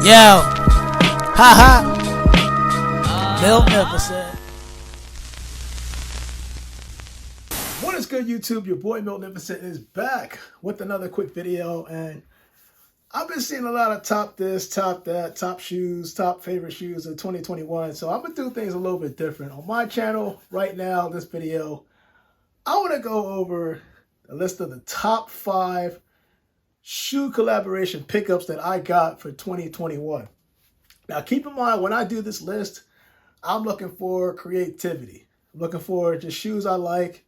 Yo, haha, Magnificent. What is good, YouTube? Your boy Magnificent is back with another quick video, and I've been seeing a lot of top this, top that, top shoes, top favorite shoes of 2021. So I'm gonna do things a little bit different on my channel right now. This video, I want to go over a list of the top 5 shoe collaboration pickups that I got for 2021. Now, keep in mind, when I do this list, I'm looking for creativity. I'm looking for just shoes I like.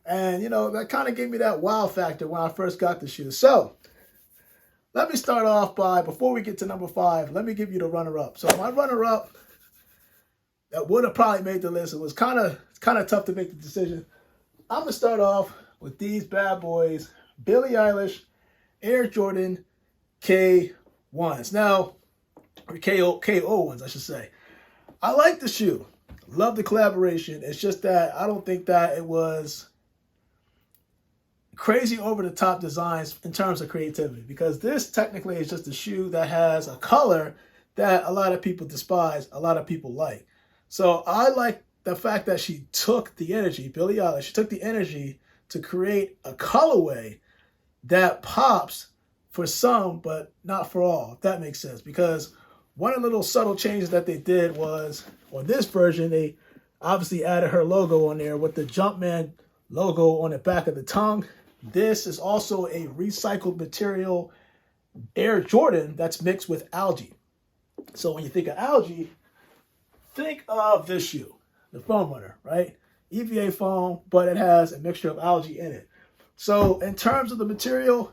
And, you know, that kind of gave me that wow factor when I first got the shoes. So, let me start off by, before we get to number 5, let me give you the runner-up. So, my runner-up that would have probably made the list, it was kind of tough to make the decision. I'm going to start off with these bad boys, Billie Eilish Air Jordan K1s. Now, or KO1s, I should say. I like the shoe. Love the collaboration. It's just that I don't think that it was crazy over-the-top designs in terms of creativity, because this technically is just a shoe that has a color that a lot of people despise, a lot of people like. So I like the fact that she took the energy, Billie Eilish, she took the energy to create a colorway that pops for some, but not for all, if that makes sense. Because one of the little subtle changes that they did was, on this version, they obviously added her logo on there with the Jumpman logo on the back of the tongue. This is also a recycled material Air Jordan that's mixed with algae. So when you think of algae, think of this shoe, the foam runner, right? EVA foam, but it has a mixture of algae in it. So in terms of the material,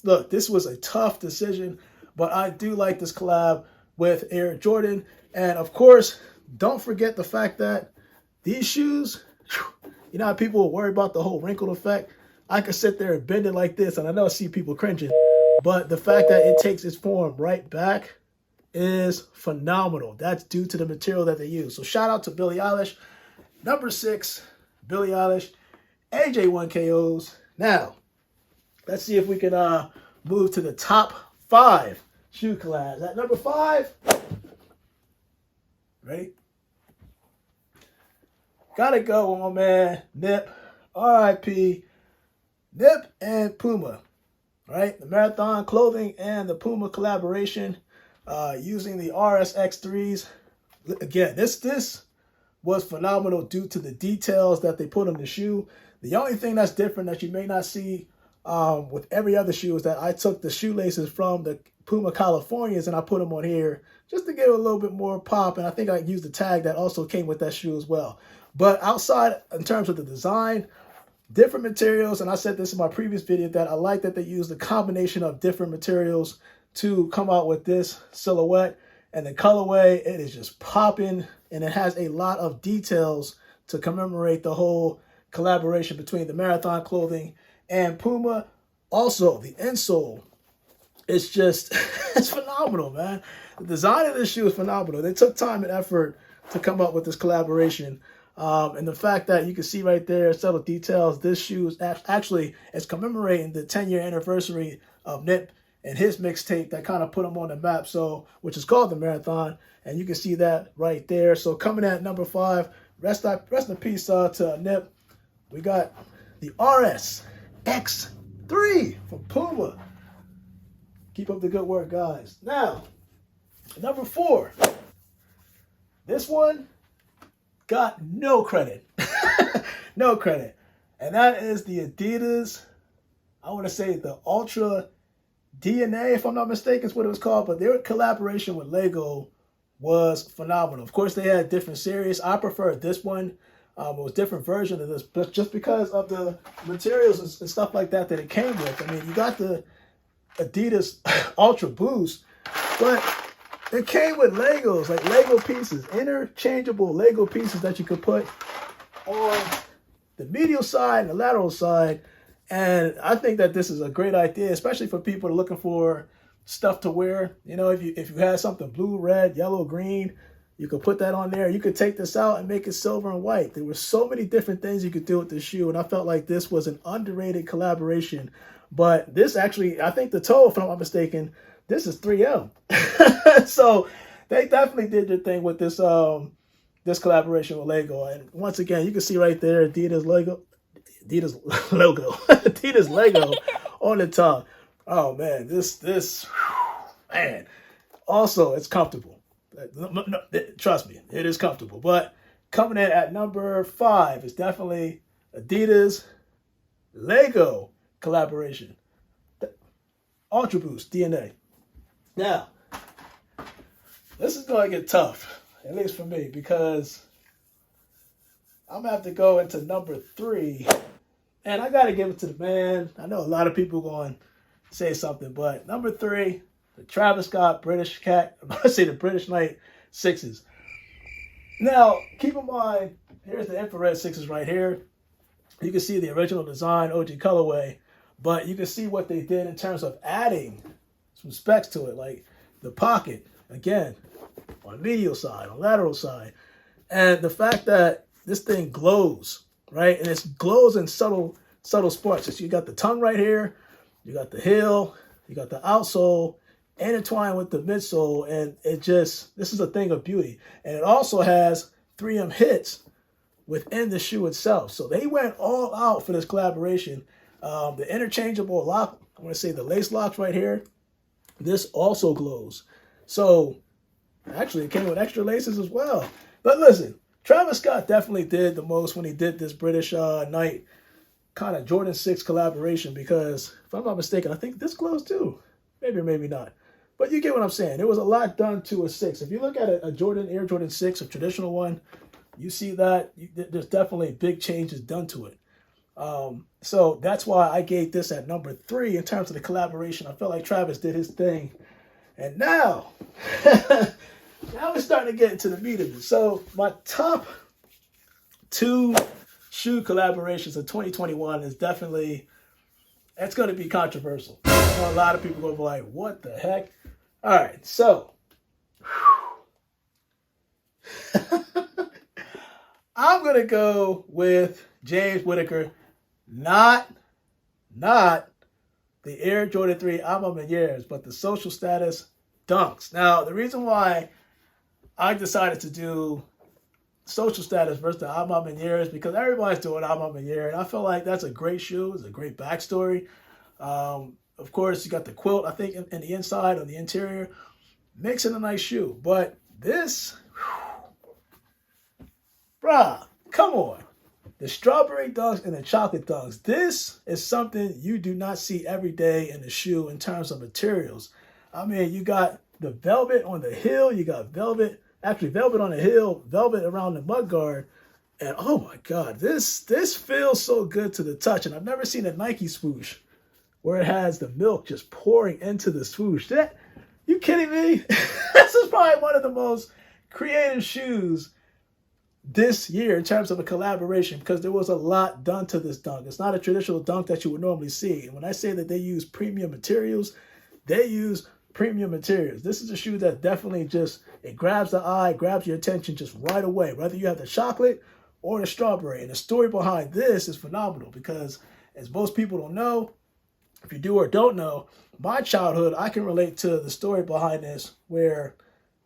look, this was a tough decision, but I do like this collab with Air Jordan. And of course, don't forget the fact that these shoes, you know how people worry about the whole wrinkled effect? I could sit there and bend it like this, and I know I see people cringing, but the fact that it takes its form right back is phenomenal. That's due to the material that they use. So shout out to Billie Eilish. Number 6, Billie Eilish, AJ1KOs. Now, let's see if we can move to the top 5 shoe collabs. At number 5, ready? Gotta go with my man, Nip, RIP, Nip and Puma, right? The Marathon clothing and the Puma collaboration using the RSX3s. Again, this was phenomenal due to the details that they put on the shoe. The only thing that's different that you may not see with every other shoe is that I took the shoelaces from the Puma Californias and I put them on here just to give it a little bit more pop. And I think I used the tag that also came with that shoe as well. But outside, in terms of the design, different materials, and I said this in my previous video, that I like that they used a combination of different materials to come out with this silhouette. And the colorway, it is just popping, and it has a lot of details to commemorate the whole collaboration between the Marathon clothing and Puma. Also, the insole, it's just, it's phenomenal, man. The design of this shoe is phenomenal. They took time and effort to come up with this collaboration. And the fact that you can see right there, subtle details, this shoe is actually, it's commemorating the 10-year anniversary of Nip and his mixtape that kind of put him on the map, so, which is called the Marathon. And you can see that right there. So coming at number 5, rest in peace to Nip. We got the RS X3 from Puma. Keep up the good work, guys. Now, number 4. This one got no credit. No credit. And that is the Adidas, I want to say the Ultra DNA, if I'm not mistaken, is what it was called. But their collaboration with Lego was phenomenal. Of course, they had different series. I prefer this one. It was a different version of this, but just because of the materials and stuff like that it came with. I mean, you got the Adidas Ultra Boost, but it came with Legos, like Lego pieces, interchangeable Lego pieces that you could put on the medial side and the lateral side. And I think that this is a great idea, especially for people who are looking for stuff to wear. You know, if you had something blue, red, yellow, green, you could put that on there. You could take this out and make it silver and white. There were so many different things you could do with this shoe, and I felt like this was an underrated collaboration. But this actually, I think the toe, if I'm not mistaken, this is 3M. So they definitely did their thing with this this collaboration with Lego. And once again, you can see right there Adidas Lego, Adidas Lego on the top. Oh man, this man. Also, it's comfortable. Trust me, it is comfortable. But coming in at number 5 is definitely Adidas Lego collaboration. Ultra Boost DNA. Now, this is going to get tough, at least for me, because I'm going to have to go into number 3. And I got to give it to the man. I know a lot of people are going to say something, but number 3, the Travis Scott British Cat, I'm going to say the British Knight 6s. Now, keep in mind, here's the infrared 6s right here. You can see the original design, OG colorway, but you can see what they did in terms of adding some specs to it, like the pocket, again, on medial side, on lateral side. And the fact that this thing glows, right? And it glows in subtle spots. So you got the tongue right here, you got the heel, you got the outsole, intertwined with the midsole, and this is a thing of beauty. And it also has 3M hits within the shoe itself. So they went all out for this collaboration. The interchangeable lock, I'm going to say the lace locks right here, this also glows. So actually it came with extra laces as well. But listen, Travis Scott definitely did the most when he did this British Knight kind of Jordan 6 collaboration, because if I'm not mistaken, I think this glows too. Maybe or maybe not. But you get what I'm saying. There was a lot done to a 6. If you look at a Jordan, Air Jordan 6, a traditional one, you see that there's definitely big changes done to it. So that's why I gave this at number 3 in terms of the collaboration. I felt like Travis did his thing. And now, now we're starting to get into the meat of it. So my top 2 shoe collaborations of 2021 is definitely, it's going to be controversial. I know a lot of people are going to be like, what the heck? All right, so I'm going to go with James Whitaker, not the Air Jordan 3 Alma Mayeres, but the social status Dunks. Now, the reason why I decided to do social status versus the Alma Mayeres, because everybody's doing Alma Mayer, and I feel like that's a great shoe. It's a great backstory. Of course, you got the quilt, I think, in the inside, on the interior. Makes it a nice shoe. But this, bruh, come on. The strawberry dunks and the chocolate dunks. This is something you do not see every day in the shoe in terms of materials. I mean, you got the velvet on the heel. You got velvet on the heel, velvet around the mudguard. And oh my God, this feels so good to the touch. And I've never seen a Nike swoosh where it has the milk just pouring into the swoosh. You kidding me? This is probably one of the most creative shoes this year in terms of a collaboration, because there was a lot done to this dunk. It's not a traditional dunk that you would normally see. And when I say that they use premium materials, they use premium materials. This is a shoe that definitely it grabs the eye, grabs your attention just right away, whether you have the chocolate or the strawberry. And the story behind this is phenomenal, because as most people don't know, if you do or don't know, my childhood, I can relate to the story behind this, where,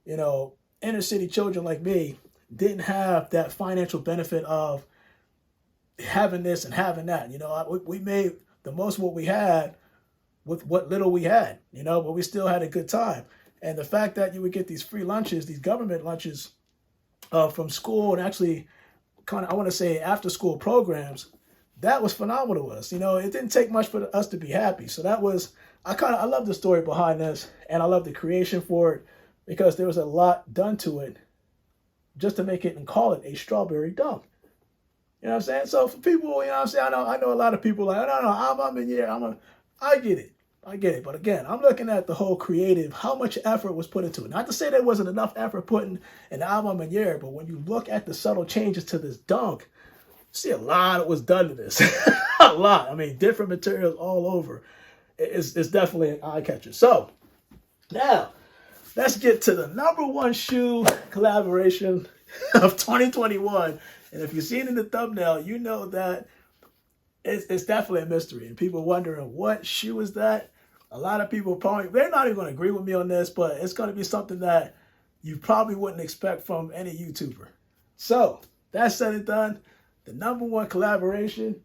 inner city children like me didn't have that financial benefit of having this and having that. We made the most of what we had with what little we had, but we still had a good time. And the fact that you would get these free lunches, these government lunches from school, and actually kind of, I want to say, after school programs, that was phenomenal to us. It didn't take much for us to be happy. So that was, I love the story behind this, and I love the creation for it, because there was a lot done to it just to make it and call it a strawberry dunk. You know what I'm saying? So for people, you know what I'm saying, I know a lot of people like, no, I'm in here. I get it. But again, I'm looking at the whole creative, how much effort was put into it. Not to say there wasn't enough effort put in the Alma Mayer, but when you look at the subtle changes to this dunk, see a lot was done to this. A lot. I mean, different materials all over. It's definitely an eye catcher. So now let's get to the number 1 shoe collaboration of 2021. And if you've seen in the thumbnail, you know that it's definitely a mystery. And people wondering, what shoe is that? A lot of people probably, they're not even going to agree with me on this, but it's going to be something that you probably wouldn't expect from any YouTuber. So, that said and done, the number one collaboration,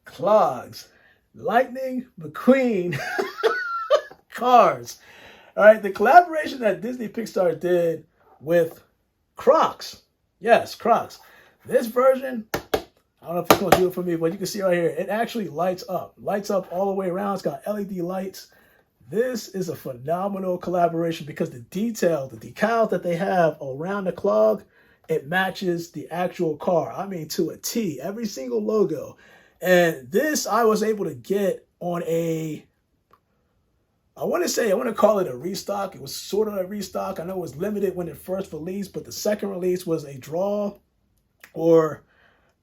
clogs, Lightning McQueen cars. All right, the collaboration that Disney Pixar did with Crocs. Yes, Crocs. This version, I don't know if it's going to do it for me, but you can see right here, it actually lights up. Lights up all the way around. It's got LED lights. This is a phenomenal collaboration because the detail, the decals that they have around the clog, it matches the actual car. I mean, to a T, every single logo. And this I was able to get on a, I want to call it a restock. It was sort of a restock. I know it was limited when it first released, but the second release was a draw, or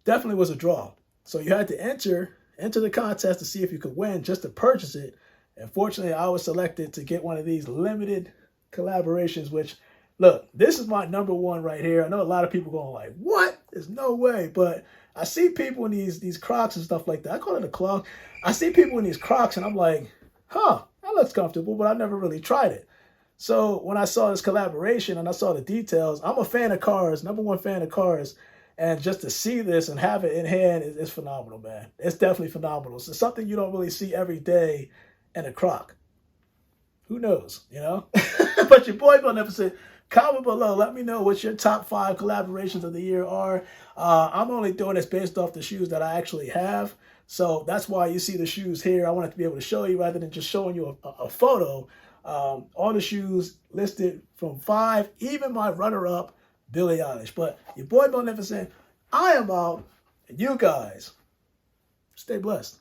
definitely was a draw. So you had to enter the contest to see if you could win just to purchase it. And fortunately, I was selected to get one of these limited collaborations, which, look, this is my number one right here. I know a lot of people going like, what? There's no way. But I see people in these Crocs and stuff like that. I call it a clog. I see people in these Crocs and I'm like, huh, that looks comfortable, but I never really tried it. So when I saw this collaboration and I saw the details, I'm a fan of cars, number one fan of cars. And just to see this and have it in hand is phenomenal, man. It's definitely phenomenal. So something you don't really see every day in a Croc. Who knows, you know? But your boy Beneficent, comment below. Let me know what your top 5 collaborations of the year are. I'm only doing this based off the shoes that I actually have. So that's why you see the shoes here. I wanted to be able to show you rather than just showing you a photo. All the shoes listed from 5, even my runner-up, Billie Eilish. But your boy Beneficent, I am out, and you guys stay blessed.